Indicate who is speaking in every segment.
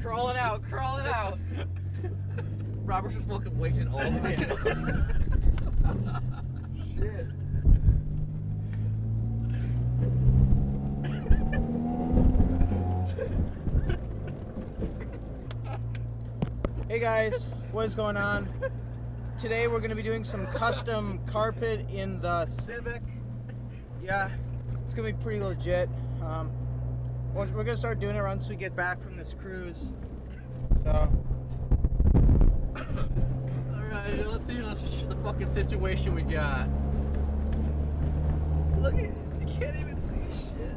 Speaker 1: Crawling out, crawling out. Robert's just fucking wasting all the way.
Speaker 2: Shit.
Speaker 3: Hey guys, what is going on? Today we're going to be doing some custom carpet in the Civic. Yeah, it's going to be pretty legit. We're going to start doing it once we get back from this cruise. So.
Speaker 1: Alright, let's see the fucking situation we got. Look at, you can't even see shit.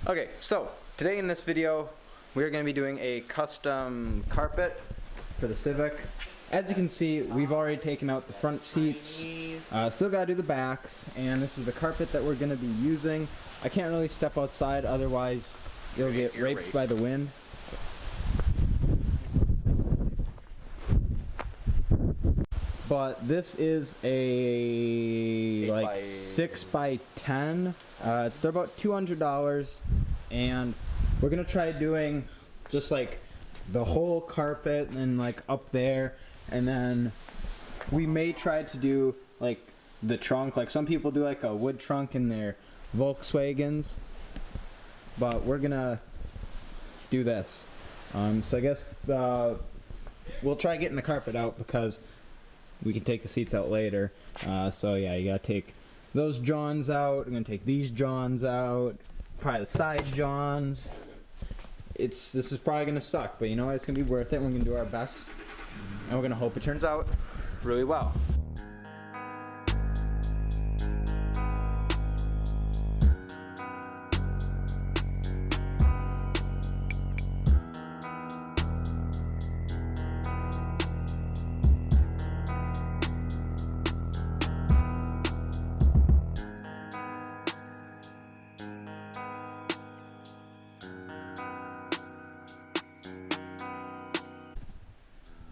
Speaker 3: Okay, so today in this video we're going to be doing a custom carpet for the Civic. As you can see, we've already taken out the front seats, still got to do the backs, and this is the carpet that we're going to be using. I can't really step outside, otherwise you'll get raped by the wind. But this is a like 6x10. They're about $200, and we're gonna try doing just like the whole carpet and like up there, and then we may try to do like the trunk. Like some people do like a wood trunk in their Volkswagens, but we're gonna do this. So I guess we'll try getting the carpet out because we can take the seats out later. So yeah, you gotta take those johns out. I'm gonna take these johns out, probably the side johns. This is probably gonna suck, but you know what? It's gonna be worth it. We're gonna do our best, and we're gonna hope it turns out really well.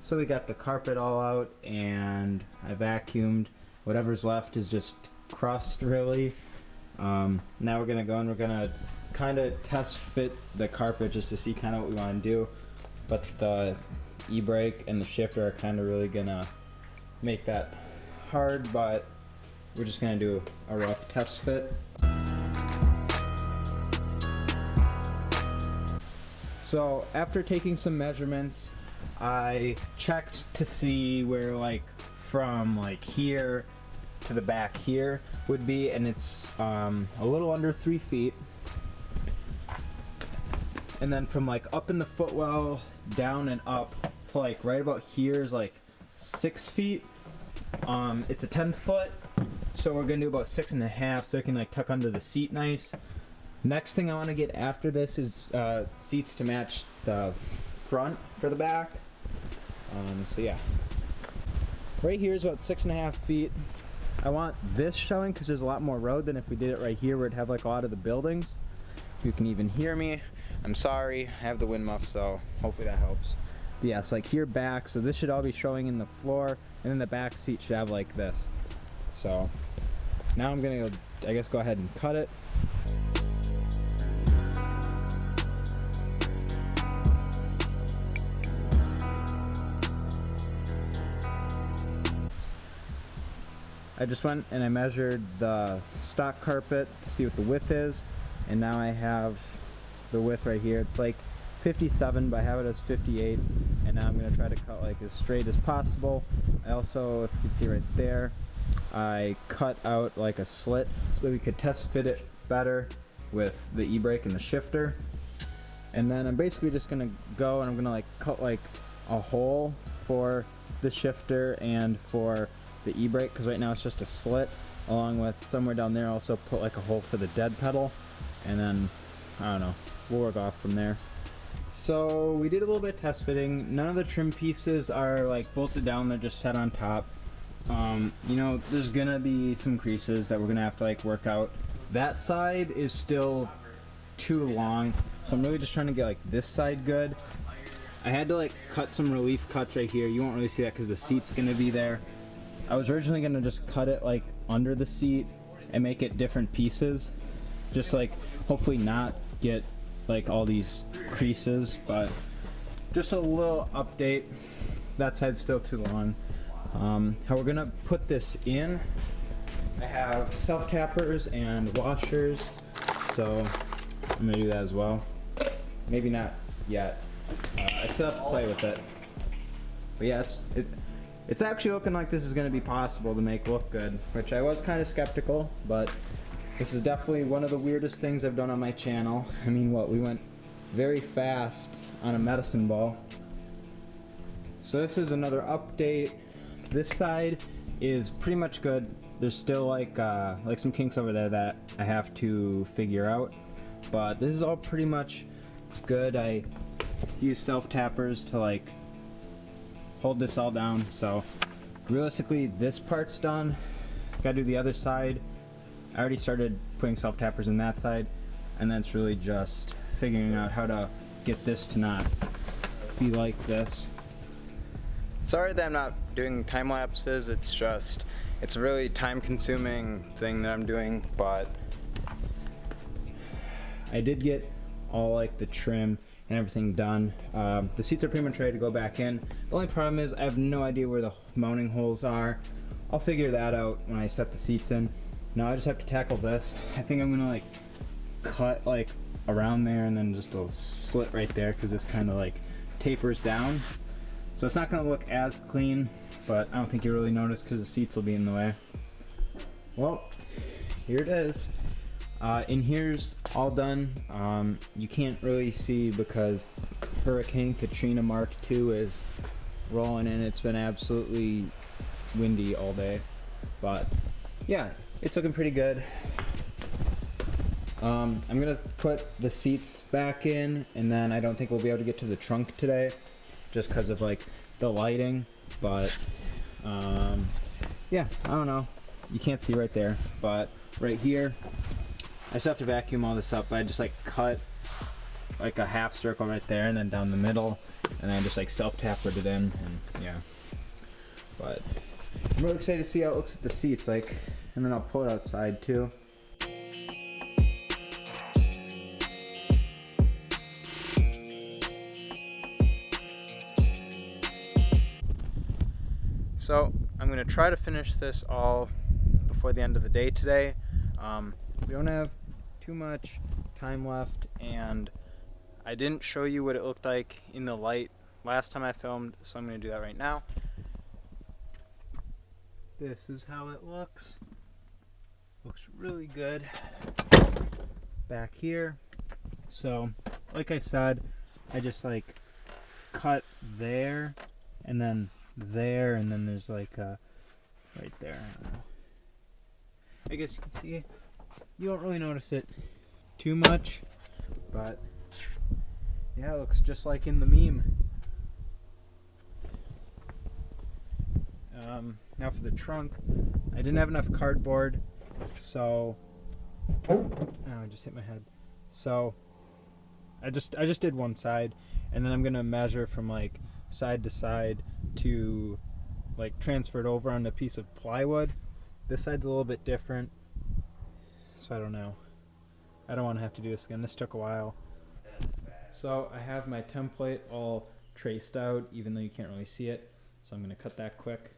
Speaker 3: So we got the carpet all out, and I vacuumed. Whatever's left is just crust, really. Now we're gonna go and we're gonna kind of test fit the carpet just to see kind of what we want to do. But the e-brake and the shifter are kind of really gonna make that hard, but we're just gonna do a rough test fit. So after taking some measurements, I checked to see where like from like here to the back here would be, and it's a little under 3 feet. And then from like up in the footwell down and up to like right about here is like 6 feet. It's a 10-foot, so we're gonna do about 6.5 so it can like tuck under the seat nice. Next thing I want to get after this is seats to match the front for the back. So yeah, right here is about 6.5 feet. I want this showing because there's a lot more road than if we did it right here where it'd have like a lot of the buildings. If you can even hear me, I'm sorry, I have the wind muff, so hopefully that helps. But yeah, it's like here back, so this should all be showing in the floor, and then the back seat should have like this. So now I'm gonna I guess go ahead and cut it. I just went and I measured the stock carpet to see what the width is, and now I have the width right here. It's like 57, but I have it as 58, and now I'm going to try to cut like as straight as possible. I also, if you can see right there, I cut out like a slit so that we could test fit it better with the e-brake and the shifter. And then I'm basically just going to go and I'm going to like cut like a hole for the shifter and for the e-brake, because right now it's just a slit, along with somewhere down there also put like a hole for the dead pedal, and then I don't know, we'll work off from there. So we did a little bit of test fitting. None of the trim pieces are like bolted down, they're just set on top. You know, there's gonna be some creases that we're gonna have to like work out. That side is still too long. So I'm really just trying to get like this side good. I had to like cut some relief cuts right here. You won't really see that because the seat's gonna be there. I was originally gonna just cut it like under the seat and make it different pieces. Just like hopefully not get like all these creases, but just a little update. That side's still too long. How we're gonna put this in, I have self-tappers and washers, so I'm gonna do that as well. Maybe not yet. I still have to play with it. But yeah, it's actually looking like this is gonna be possible to make look good, which I was kind of skeptical, but this is definitely one of the weirdest things I've done on my channel. I mean, we went very fast on a medicine ball. So this is another update. This side is pretty much good. There's still like some kinks over there that I have to figure out, but this is all pretty much good. I use self-tappers to like hold this all down, so realistically this part's done. Gotta do the other side. I already started putting self-tappers in that side, and then it's really just figuring out how to get this to not be like this. Sorry that I'm not doing time lapses, it's a really time consuming thing that I'm doing, but I did get all like the trim and everything done. The seats are pretty much ready to go back in. The only problem is I have no idea where the mounting holes are. I'll figure that out when I set the seats in. Now I just have to tackle this. I think I'm gonna like cut like around there and then just a slit right there because this kind of like tapers down. So it's not going to look as clean, but I don't think you really notice because the seats will be in the way. Well, here it is. In here's all done. You can't really see because Hurricane Katrina Mark II is rolling in. It's been absolutely windy all day, but yeah, it's looking pretty good. I'm gonna put the seats back in, and then I don't think we'll be able to get to the trunk today just because of like the lighting, but yeah, I don't know, you can't see right there, but right here I just have to vacuum all this up. But I just like cut like a half circle right there and then down the middle, and then I just like self-tapered it in, and yeah. But I'm really excited to see how it looks at the seats, like, and then I'll pull it outside too. So I'm going to try to finish this all before the end of the day today. We don't have too much time left, and I didn't show you what it looked like in the light last time I filmed, so I'm going to do that right now. This is how it looks. Looks really good back here. So like I said, I just like cut there and then there, and then there's like right there. I guess you can see, you don't really notice it too much, but yeah, it looks just like in the meme. Now for the trunk, I didn't have enough cardboard, so oh, I just hit my head. So I just did one side, and then I'm gonna measure from like side to side to like transfer it over on a piece of plywood. This side's a little bit different, so I don't know. I don't want to have to do this again. This took a while. So I have my template all traced out, even though you can't really see it. So I'm going to cut that quick.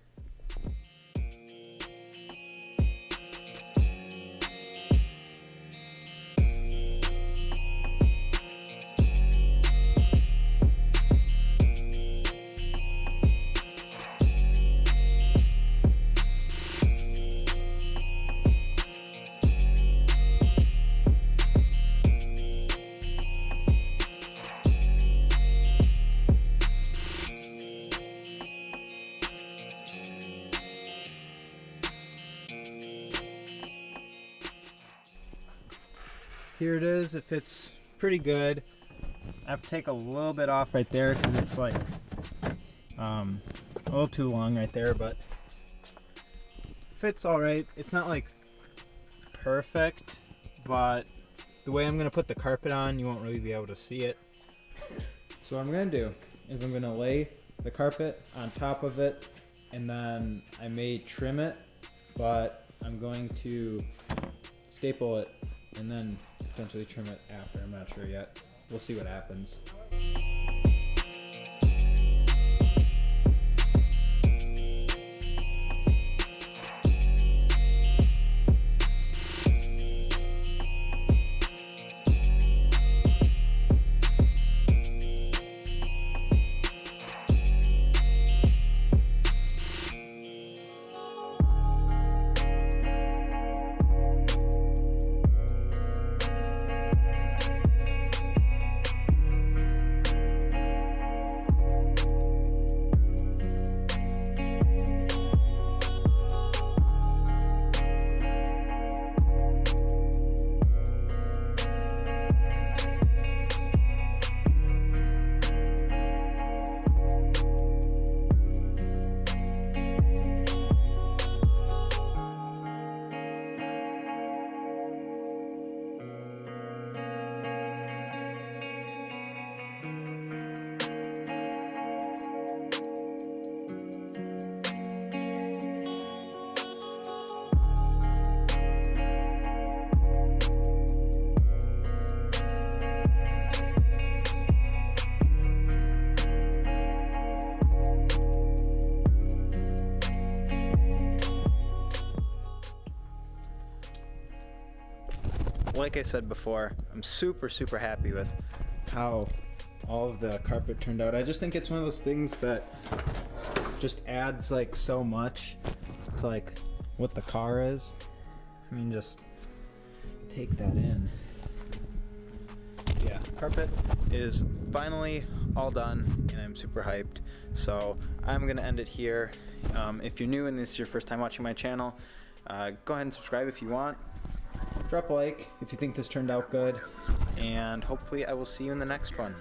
Speaker 3: Here it is. It fits pretty good. I have to take a little bit off right there because it's like a little too long right there, but fits all right. It's not like perfect, but the way I'm gonna put the carpet on, you won't really be able to see it. So what I'm gonna do is I'm gonna lay the carpet on top of it, and then I may trim it, but I'm going to staple it and then potentially trim it after. I'm not sure yet. We'll see what happens. Like I said before, I'm super happy with how all of the carpet turned out. I just think it's one of those things that just adds like so much to like what the car is. I mean, just take that in. Yeah, carpet is finally all done and I'm super hyped. So I'm gonna end it here. If you're new and this is your first time watching my channel, go ahead and subscribe if you want. Drop a like if you think this turned out good, and hopefully I will see you in the next one.